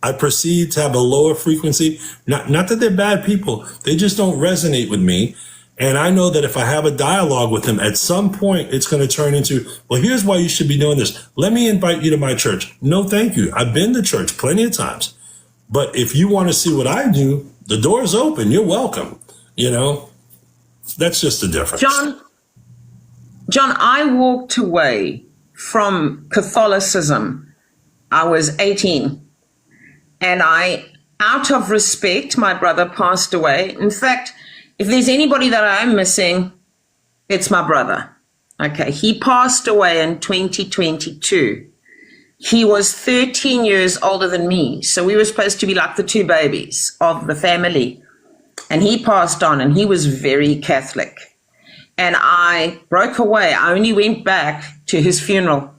I perceive to have a lower frequency. Not that they're bad people. They just don't resonate with me. And I know that if I have a dialogue with them, at some point it's going to turn into, well, here's why you should be doing this. Let me invite you to my church. No, thank you. I've been to church plenty of times. But if you want to see what I do, the door's open. You're welcome. You know, that's just the difference. John, I walked away from Catholicism. I was 18. And out of respect, my brother passed away. In fact, if there's anybody that I'm missing, it's my brother. Okay, he passed away in 2022. He was 13 years older than me. So we were supposed to be like the two babies of the family. And he passed on, and he was very Catholic. And I broke away. I only went back to his funeral,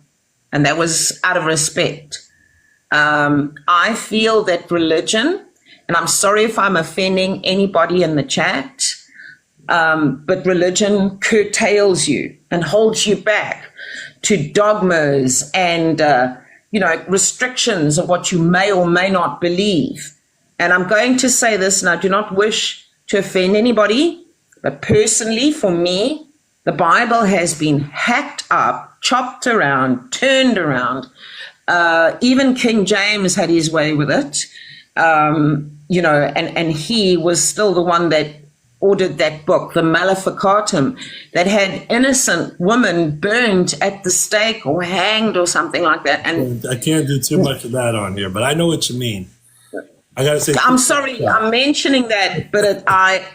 and that was out of respect. I feel that religion, and I'm sorry if I'm offending anybody in the chat, but religion curtails you and holds you back to dogmas and, restrictions of what you may or may not believe. And I'm going to say this, and I do not wish to offend anybody, but personally, for me, the Bible has been hacked up, chopped around, turned around. Even King James had his way with it, and he was still the one that ordered that book, the Maleficatum, that had innocent women burned at the stake or hanged or something like that. And I can't do too much of that on here, but I know what you mean. I got to say, I'm sorry, I'm mentioning that, but I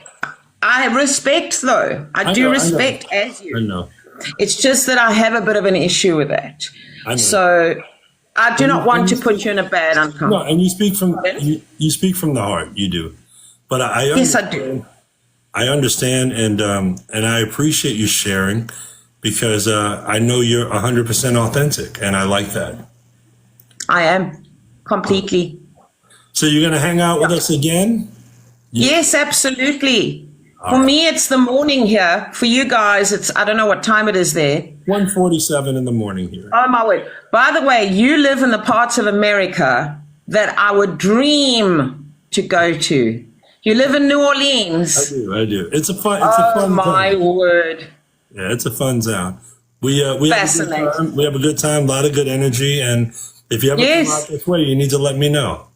respect, though. I do respect as you. I know. It's just that I have a bit of an issue with that. I know. So I do not want to put you in a bad uncomfort. No, and you speak from you speak from the heart. You do, but Yes, I do. I understand, and I appreciate you sharing because I know you're 100% authentic, and I like that. I am completely. So you're going to hang out with us again? Yes, absolutely. For me, it's the morning here. For you guys, it's, I don't know what time it is there. 1:47 in the morning here. Oh, my word. By the way, you live in the parts of America that I would dream to go to. You live in New I Orleans. do. I do. It's a Oh fun my town. word. Yeah, it's a fun town. We have a good Fascinating. time. We have a good time. A lot of good energy. And if you ever come out Yes. this way, you need to let me know.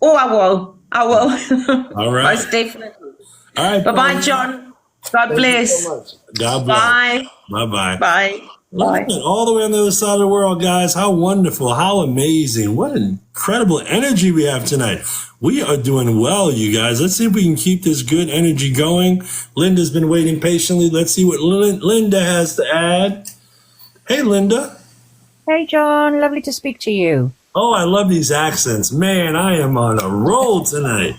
Oh, I will. I will. All right. Most definitely. All right. Bye bye, Paula. John. God Thank you bless. so much. God bless. Bye. Bye bye. Bye. Look at Bye. that, all the way on the other side of the world, guys. How wonderful. How amazing. What incredible energy we have tonight. We are doing well, you guys. Let's see if we can keep this good energy going. Linda's been waiting patiently. Let's see what Linda has to add. Hey, Linda. Hey, John. Lovely to speak to you. Oh, I love these accents. Man, I am on a roll tonight.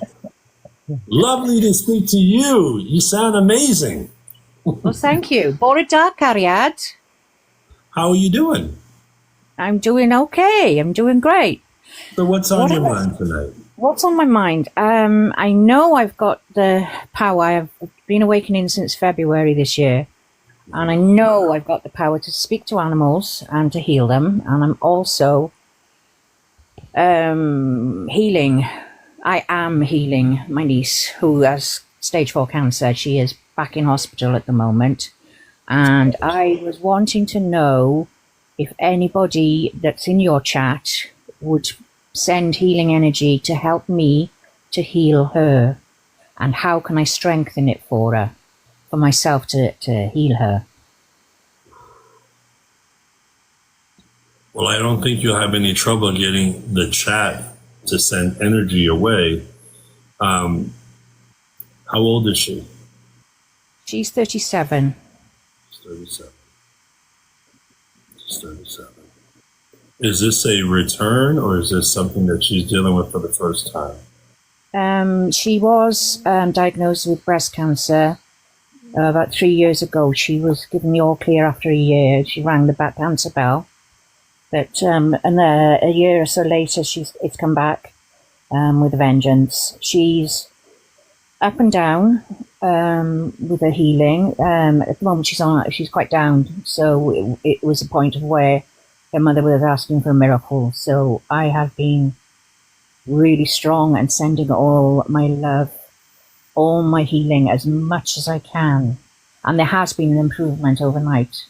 Lovely to speak to you. You sound amazing. Well, thank you. Bore da cariad. How are you doing? I'm doing okay. I'm doing great. So what's on What your else? mind tonight? What's on my mind? I know I've got the power. I've been awakening since February this year. And I know I've got the power to speak to animals and to heal them. And I'm also healing. I am healing my niece who has stage 4 cancer. She is back in hospital at the moment. And I was wanting to know if anybody that's in your chat would send healing energy to help me to heal her. And how can I strengthen it for her, for myself to heal her? Well, I don't think you'll have any trouble getting the chat to send energy away. How old is she? She's 37. She's 37. She's 37. Is this a return or is this something that she's dealing with for the first time? She was diagnosed with breast cancer about 3 years ago. She was given the all clear after a year. She rang the back cancer bell. But and a year or so later, it's come back with a vengeance. She's up and down with her healing. At the moment, she's quite down. So it was a point of where her mother was asking for a miracle. So I have been really strong and sending all my love, all my healing as much as I can. And there has been an improvement overnight.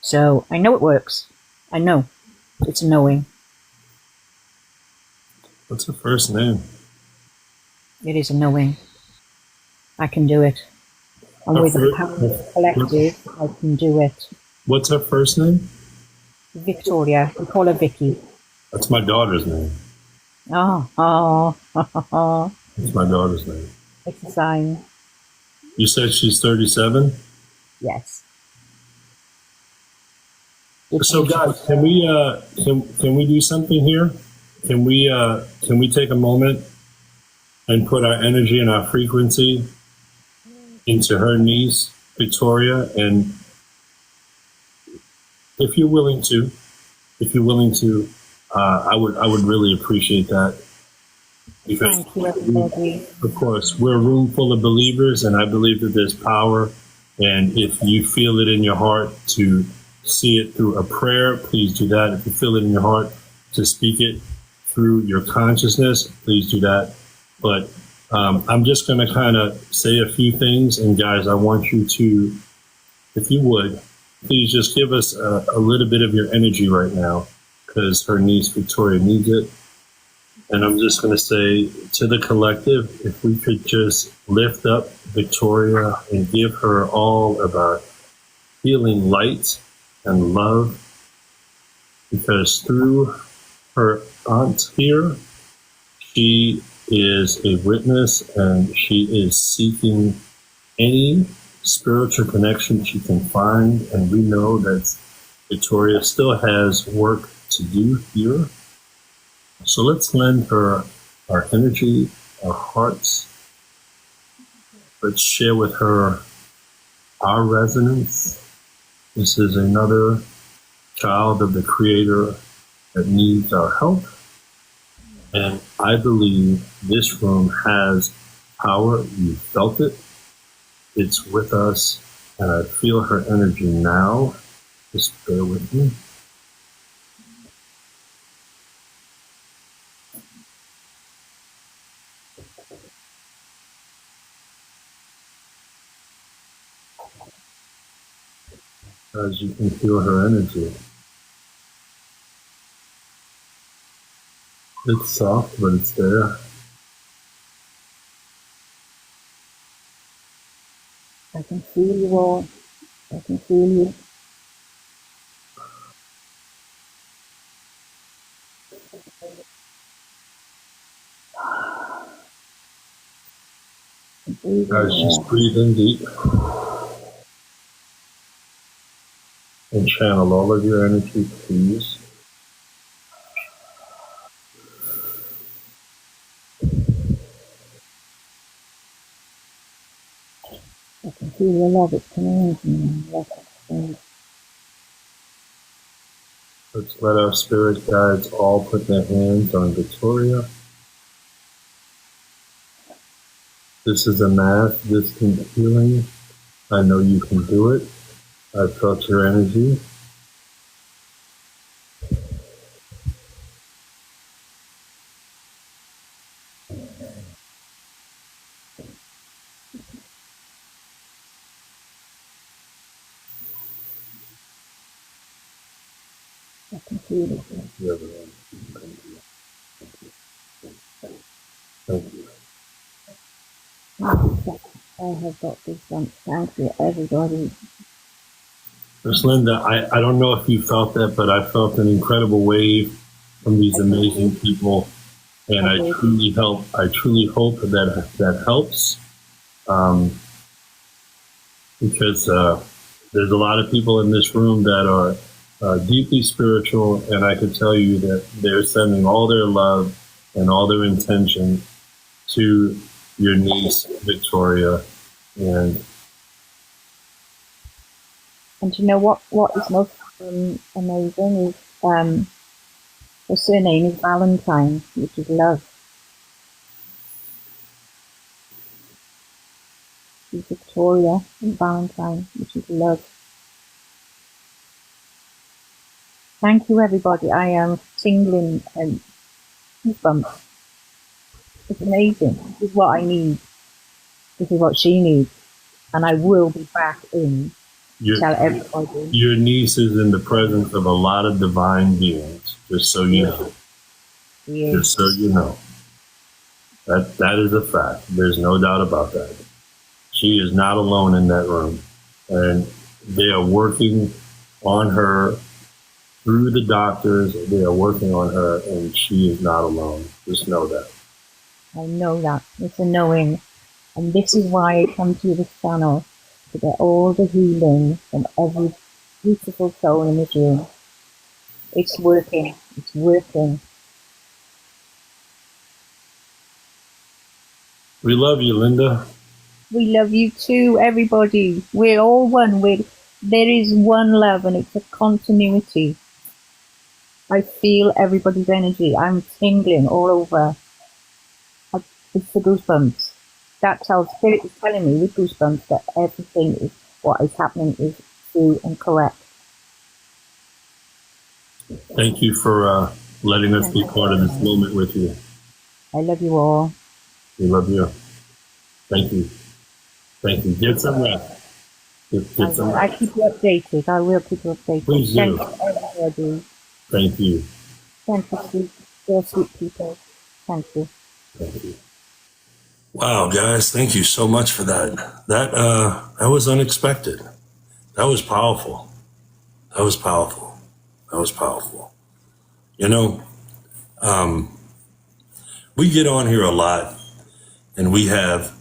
So I know it works. I know. It's a knowing. What's her first name? It is a knowing. I can do it. And with the power of the collective, I can do it. What's her first name? Victoria. We call her Vicky. That's my daughter's name. Oh. That's my daughter's name. It's a sign. You said she's 37? Yes. So guys, can we do something here? Can we take a moment and put our energy and our frequency into her niece, Victoria, and if you're willing to, I would really appreciate that. Because, Thank you, everybody. of course, we're a room full of believers, and I believe that there's power. And if you feel it in your heart to see it through a prayer, please do that. If you feel it in your heart to speak it through your consciousness, please do that. But I'm just going to kind of say a few things. And guys, I want you to, if you would, please just give us a little bit of your energy right now, because her niece Victoria needs it. And I'm just going to say to the collective, if we could just lift up Victoria and give her all of our healing light and love, because through her aunt here, she is a witness and she is seeking any spiritual connection she can find. And we know that Victoria still has work to do here. So let's lend her our energy, our hearts. Let's share with her our resonance. This is another child of the Creator that needs our help. And I believe this room has power. You felt it. It's with us. And I feel her energy now. Just bear with me. as you can feel her energy. It's soft, but it's there. I can feel you all. I can feel you. As just breathe in deep and channel all of your energy, please. I can feel your love. It's coming into me. Let's let our spirit guides all put their hands on Victoria. This is a math distant healing. I know you can do it. I felt your energy. I can feel it. Thank you. I have got this one. Thank you, everybody. Miss Linda, I don't know if you felt that, but I felt an incredible wave from these amazing people, and I truly hope that that helps, because there's a lot of people in this room that are deeply spiritual, and I can tell you that they're sending all their love and all their intention to your niece Victoria, and you know what is most amazing is her surname is Valentine, which is love. She's Victoria and Valentine, which is love. Thank you, everybody. I am tingling and goosebumps. It's amazing. This is what I need. This is what she needs. And I will be back in to tell everybody. Your niece is in the presence of a lot of divine beings, just so you know. Yes. Just so you know. That is a fact. There's no doubt about that. She is not alone in that room. And they are working on her through the doctors. They are working on her, and she is not alone. Just know that. I know that. It's a knowing. And this is why I come to this channel, to get all the healing from every beautiful soul in this room. It's working. It's working. We love you, Linda. We love you too, everybody. We're all one. There is one love, and it's a continuity. I feel everybody's energy. I'm tingling all over. It's the goosebumps. That's how Spirit is telling me with goosebumps that everything is what is happening is true and correct. Thank you for letting us be part of this moment with you. I love you all. We love you. Thank you. Thank you. Get some rest. Get some I rest. keep you updated. I will keep you updated. Please Thank do. you, everybody. Thank you. Thank you, sweet, dear sweet people. Thank you. Thank you. Wow, guys, thank you so much for that. That was unexpected. That was powerful. That was powerful. That was powerful. You know, we get on here a lot, and we have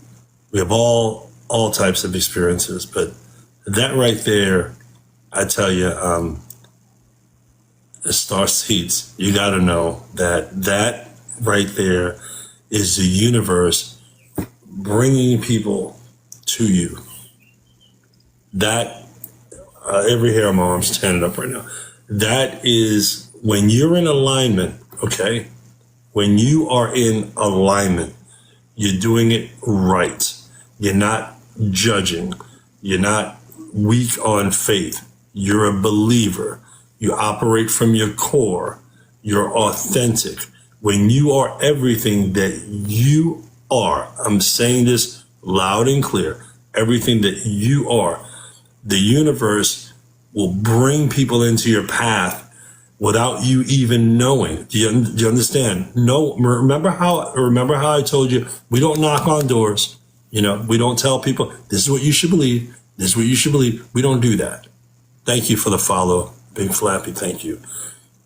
all types of experiences, but that right there, I tell you, the star seeds, you got to know that right there is the universe bringing people to you. That every hair on my arm's standing up right now. That is when you're in alignment, okay? When you are in alignment, you're doing it right. You're not judging. You're not weak on faith. You're a believer. You operate from your core. You're authentic. When you are everything that you are, I'm saying this loud and clear, everything that you are, the universe will bring people into your path without you even knowing. Do you understand? No, remember how I told you, we don't knock on doors. We don't tell people, this is what you should believe. This is what you should believe. We don't do that. Thank you for the follow, Big Flappy. Thank you.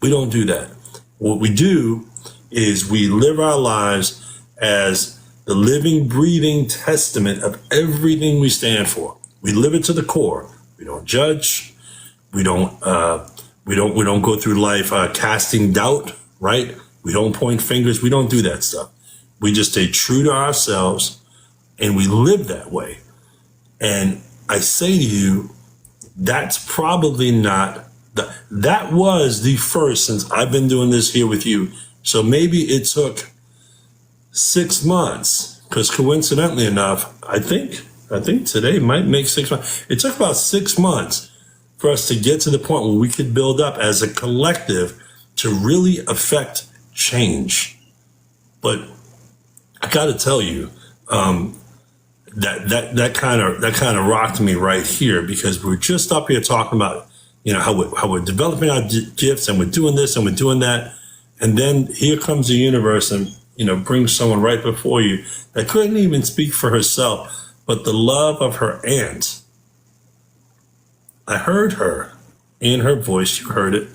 We don't do that. What we do is we live our lives as the living, breathing testament of everything we stand for. We live it to the core. We don't judge. We don't go through life casting doubt, right? We don't point fingers. We don't do that stuff. We just stay true to ourselves, and we live that way. And I say to you, that's probably not that was the first since I've been doing this here with you. So maybe it took 6 months, because coincidentally enough, I think today might make 6 months. It took about 6 months for us to get to the point where we could build up as a collective to really affect change. But I got to tell you, that kind of rocked me right here, because we're just up here talking about how we're developing our gifts, and we're doing this and we're doing that, and then here comes the universe and brings someone right before you that couldn't even speak for herself, but the love of her aunt. I heard her in her voice. You heard it.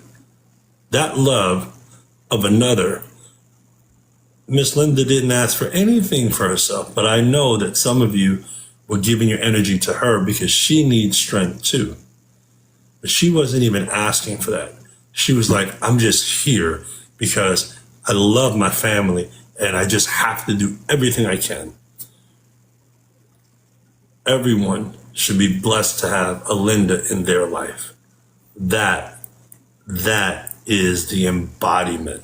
That love of another. Miss Linda didn't ask for anything for herself, but I know that some of you were giving your energy to her because she needs strength too. But she wasn't even asking for that. She was like, I'm just here because I love my family and I just have to do everything I can. Everyone should be blessed to have a Linda in their life. That is the embodiment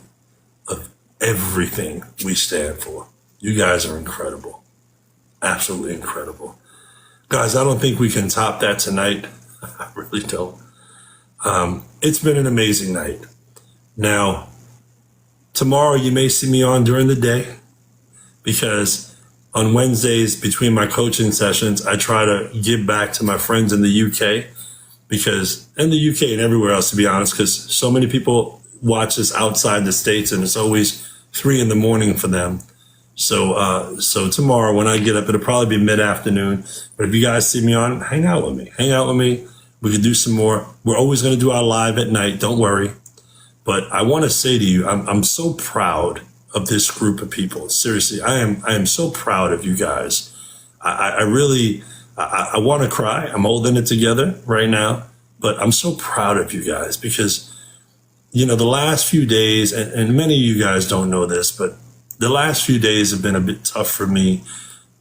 of everything we stand for. You guys are incredible. Absolutely incredible. Guys, I don't think we can top that tonight. I really don't. It's been an amazing night. Now, tomorrow you may see me on during the day, because on Wednesdays between my coaching sessions, I try to give back to my friends in the UK, because in the UK and everywhere else, to be honest, because so many people watch this outside the States and it's always 3 a.m. for them. So tomorrow when I get up, it'll probably be mid-afternoon. But if you guys see me on, hang out with me. We could do some more. We're always going to do our live at night. Don't worry. But I want to say to you, I'm so proud of this group of people. Seriously, I am so proud of you guys. I really want to cry. I'm holding it together right now, but I'm so proud of you guys, because, the last few days, and many of you guys don't know this, but the last few days have been a bit tough for me,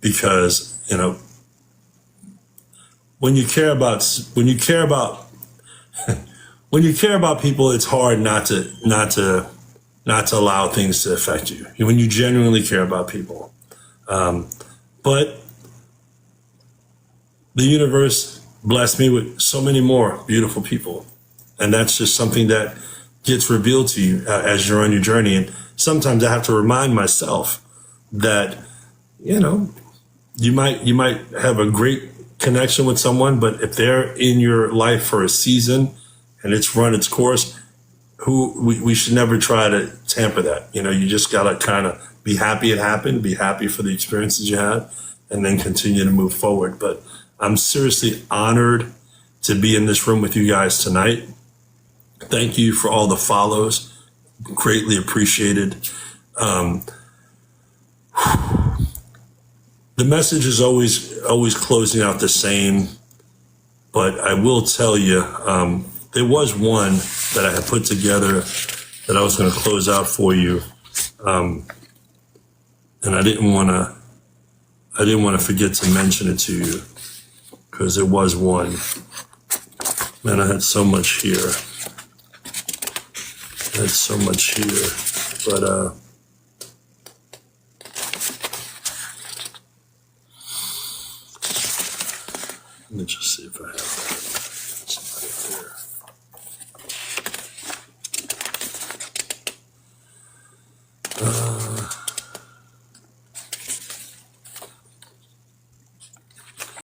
because, when you care about people, it's hard not to allow things to affect you when you genuinely care about people. But the universe blessed me with so many more beautiful people. And that's just something that gets revealed to you as you're on your journey. And sometimes I have to remind myself that, you might have a great connection with someone, but if they're in your life for a season and it's run its course, we should never try to tamper that. You just gotta kind of be happy it happened, be happy for the experiences you had, and then continue to move forward. But I'm seriously honored to be in this room with you guys tonight. Thank you for all the follows. Greatly appreciated. The message is always closing out the same, but I will tell you, there was one that I had put together that I was going to close out for you, and I didn't want to forget to mention it to you, because there was one. Man, I had so much here. But let me just see if I have that. It's not there.